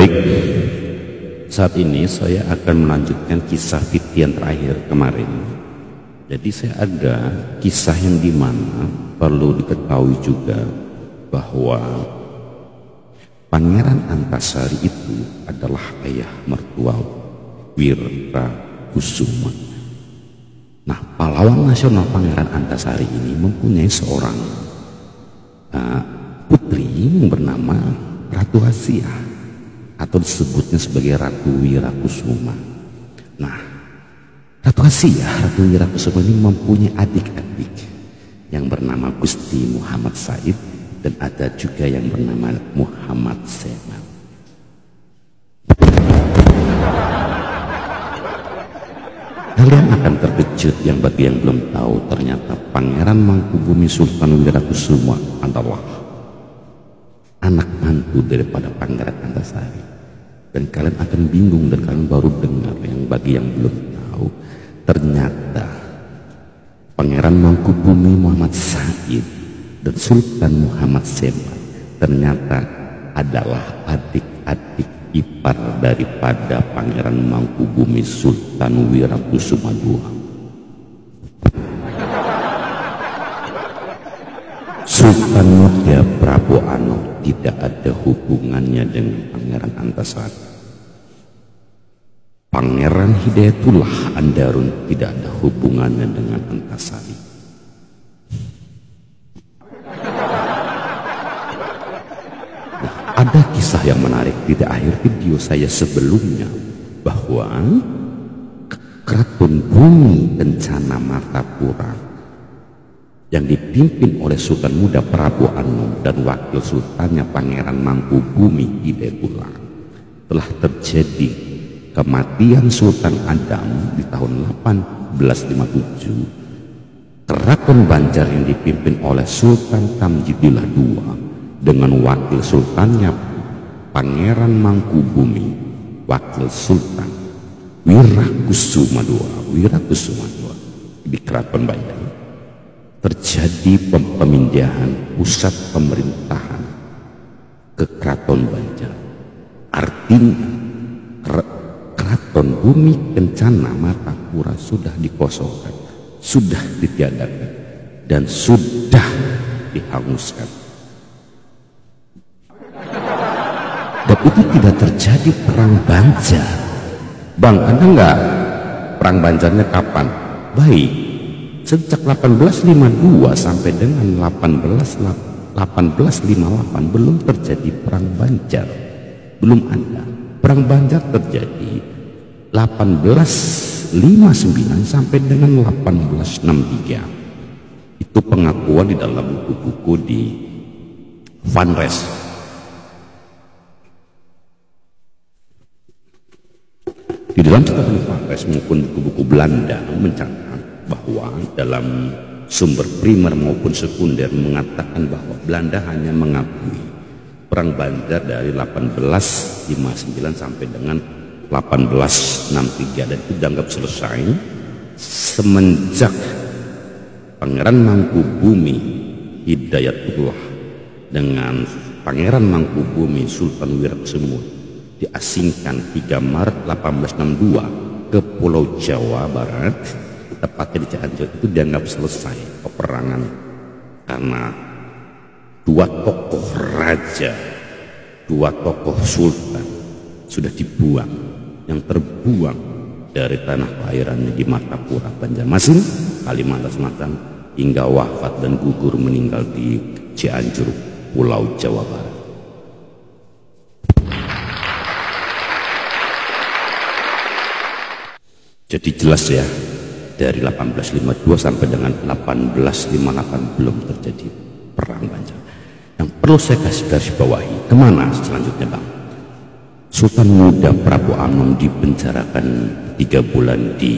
Baik, saat ini saya akan melanjutkan kisah Fithian terakhir kemarin. Jadi saya ada kisah yang dimana perlu diketahui juga bahwa Pangeran Antasari itu adalah ayah mertua Wirakusuma. Nah, pahlawan nasional Pangeran Antasari ini mempunyai seorang putri yang bernama Ratu Asia, atau disebutnya sebagai Ratu Wirakusuma. Nah, Ratu Asia, Ratu Wirakusuma ini mempunyai adik-adik yang bernama Gusti Muhammad Said dan ada juga yang bernama Muhammad Seman. Kalian akan terkejut yang bagi yang belum tahu, ternyata Pangeran Mangkubumi Sultan Wirakusuma adalah anak mantu daripada Pangeran Antasari. Dan kalian akan bingung dan kalian baru dengar, yang bagi yang belum tahu, ternyata Pangeran Mangkubumi Muhammad Said dan Sultan Muhammad Seman ternyata adalah adik-adik ipar daripada Pangeran Mangkubumi Sultan Wirakusuma II. Sultan Muda Prabu Ano tidak ada hubungannya dengan Pangeran Antasari. Pangeran Hidayatullah Andarun tidak ada hubungannya dengan Antasari. Nah, ada kisah yang menarik di akhir video saya sebelumnya bahwa Keraton Bumi Kencana Martapura yang dipimpin oleh Sultan Muda Prabu Ano dan wakil sultannya Pangeran Mangkubumi Hidayatullah telah terjadi kematian Sultan Adam di tahun 1857. Keraton Banjar yang dipimpin oleh Sultan Tamjidillah II dengan wakil sultannya Pangeran Mangkubumi, wakil Sultan Wirakusuma II di Keraton Banjar terjadi pemindahan pusat pemerintahan ke Keraton Banjar. Artinya Keraton Bumi Kencana Martapura sudah dikosongkan, sudah ditiadakan, dan sudah dihanguskan. Dan itu tidak terjadi perang Banjar. Bang, ada nggak perang Banjarnya kapan? Baik, sejak 1852 sampai dengan 1858 belum terjadi perang Banjar, belum ada. Perang Banjar terjadi 1859 sampai dengan 1863. Itu pengakuan di dalam buku-buku di Van Res. Di dalam catatan Van Res maupun buku-buku Belanda mencatat bahwa dalam sumber primer maupun sekunder mengatakan bahwa Belanda hanya mengakui perang Banjar dari 1859 sampai dengan 1863 dan itu dianggap selesai semenjak Pangeran Mangkubumi Hidayatullah dengan Pangeran Mangkubumi Sultan Wirakusuma diasingkan 3 Maret 1862 ke Pulau Jawa Barat, tepatnya di Cianjur. Itu dianggap selesai peperangan karena dua tokoh raja, dua tokoh sultan sudah dibuang, yang terbuang dari tanah kelahirannya di Martapura, Banjarmasin, Kalimantan Selatan, hingga wafat dan gugur meninggal di Cianjur, Pulau Jawa Barat. Jadi jelas ya, dari 1852 sampai dengan 1858 belum terjadi perang Banjar. Yang perlu saya garis bawahi, kemana selanjutnya Bang? Sultan Muda Prabu Ano dipenjarakan 3 bulan di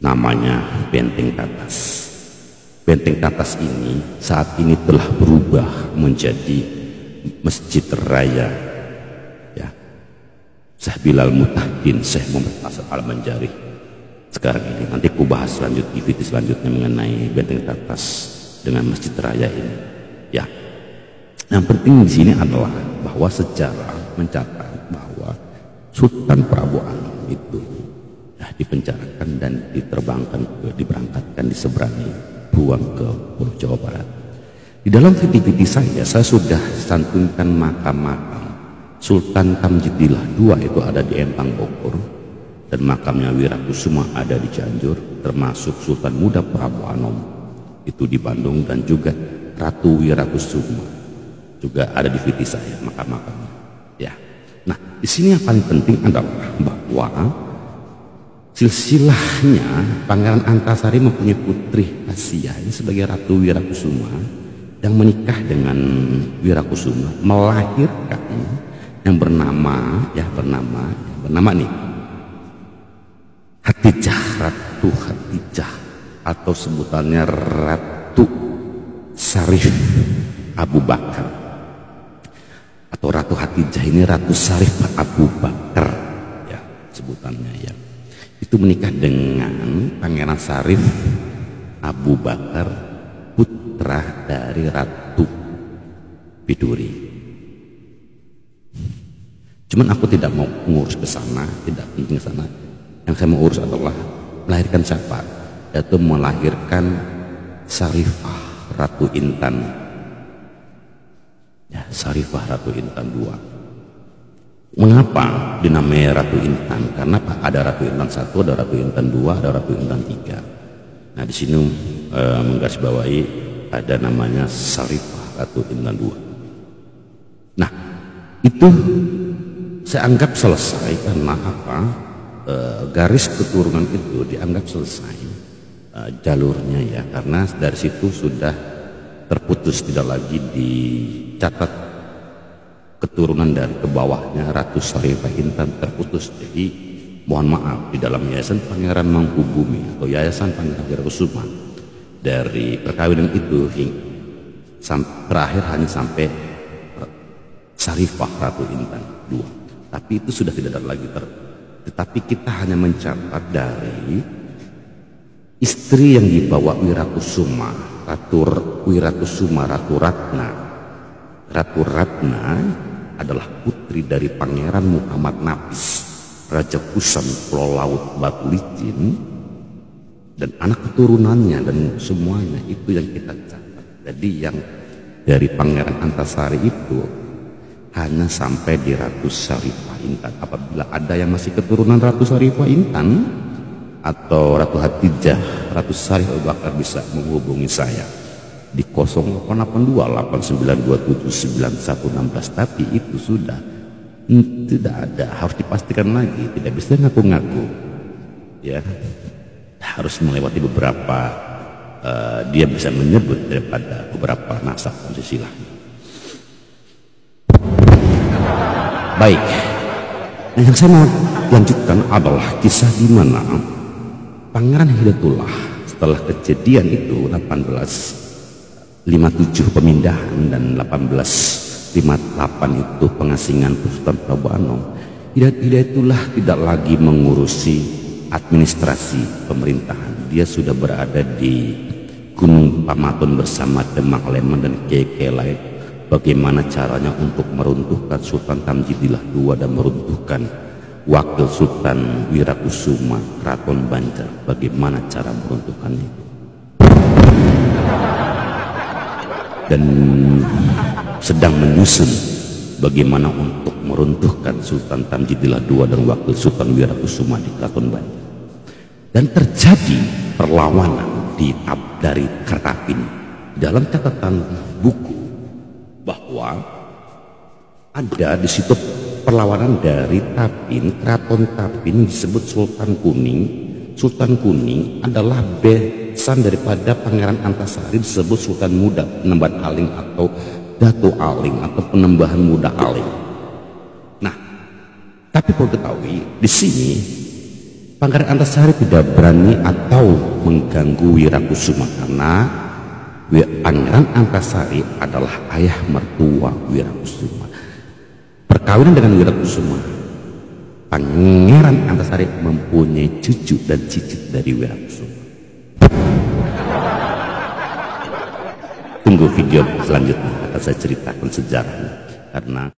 namanya Benteng Tatas. Benteng Tatas ini saat ini telah berubah menjadi Masjid Raya ya, Syekh Bilal Mutahdin Syekh Muhammad Asad Al-Banjari. Sekarang ini nanti ku bahas di video selanjutnya mengenai Benteng Tatas dengan Masjid Raya ini. Ya, yang penting di sini adalah bahwa sejarah mencatat bahwa Sultan Prabu Anom itu dipenjarakan dan diberangkatkan diseberangi buang ke Pulau Jawa Barat. Di dalam video-video saya sudah santunkan makam-makam Sultan Tamjidillah II itu ada di Empang Bogor, dan makamnya Wirakusuma ada di Cianjur, termasuk Sultan Muda Prabu Anom itu di Bandung, dan juga Ratu Wirakusuma juga ada di video saya makam-makamnya. Ya, nah di sini yang paling penting adalah bahwa silsilahnya Pangeran Antasari mempunyai putri Asia ini sebagai Ratu Wirakusuma yang menikah dengan Wirakusuma, melahirkan yang bernama nih Hatijah, Ratu Hatijah, atau sebutannya Ratu Sarif Abu Bakar, atau Ratu Hatijah ini Ratu Sarif Abu Bakar ya sebutannya ya. Itu menikah dengan Pangeran Sarif Abu Bakar, putra dari Ratu Biduri. Cuman aku tidak mau ngurus ke sana, tidak penting ke sana. Yang saya mau urus adalah melahirkan siapa? Yaitu melahirkan Sarifah Ratu Intan. Ya, Sarifah Ratu Intan II. Mengapa dinamai Ratu Intan? Karena ada Ratu Intan I, ada Ratu Intan II, ada Ratu Intan III. Nah, di sini menggarisbawahi ada namanya Sarifah Ratu Intan II. Nah, itu saya anggap selesai karena apa? Garis keturunan itu dianggap selesai jalurnya ya, karena dari situ sudah terputus, tidak lagi dicatat keturunan dari ke bawahnya. Ratu Sarifah Intan terputus. Jadi mohon maaf, di dalam Yayasan Pangeran Mangkubumi atau Yayasan Pangeran Wirakusuma dari perkawinan itu terakhir hanya sampai Sarifah Ratu Intan II. Tapi itu sudah tidak ada lagi tetapi kita hanya mencatat dari istri yang dibawa Wirakusuma, Ratu Wirakusuma, Ratu Ratna. Ratu Ratna adalah putri dari Pangeran Muhammad Nafis, Raja Kusan Pulau Laut Batu Licin, dan anak keturunannya dan semuanya itu yang kita catat. Jadi yang dari Pangeran Antasari itu hanya sampai di Ratu Sarifah Intan. Apabila ada yang masih keturunan Ratu Sarifah Intan atau Ratu Hatijah, Ratu Sarif Abu Bakar bisa menghubungi saya di 0882 8927 9116. Tapi itu sudah tidak ada, harus dipastikan lagi, tidak bisa ngaku-ngaku ya, harus melewati beberapa dia bisa menyebut daripada beberapa nasab dan silsilahnya. Baik, yang saya mau lanjutkan adalah kisah di mana Pangeran Hidayatullah setelah kejadian itu 1857 pemindahan dan 1858 itu pengasingan Sultan Prabu Anom, Hidayatullah tidak lagi mengurusi administrasi pemerintahan. Dia sudah berada di Gunung Pamatun bersama Demak Leman dan kiai-kiai lain. Bagaimana caranya untuk meruntuhkan Sultan Tamjidillah II dan meruntuhkan Wakil Sultan Wirakusuma Keraton Banjar. Bagaimana cara meruntuhkan itu? Dan sedang menyusun bagaimana untuk meruntuhkan Sultan Tamjidillah II dan Wakil Sultan Wirakusuma di Keraton Banjar. Dan terjadi perlawanan dari Kerapin. Dalam catatan buku bahwa ada di situ perlawanan dari Tapin, Keraton Tapin disebut Sultan Kuning. Sultan Kuning adalah besan daripada Pangeran Antasari disebut Sultan Muda Penembahan Aling atau Datu Aling atau Penembahan Muda Aling. Nah, tapi perlu diketahui di sini Pangeran Antasari tidak berani atau mengganggu Wirakusuma karena Pangeran Antasari adalah ayah mertua Wirakusuma. Perkawinan dengan Wirakusuma, Pangeran Antasari mempunyai cucu dan cicit dari Wirakusuma. Tunggu video selanjutnya akan saya ceritakan sejarahnya karena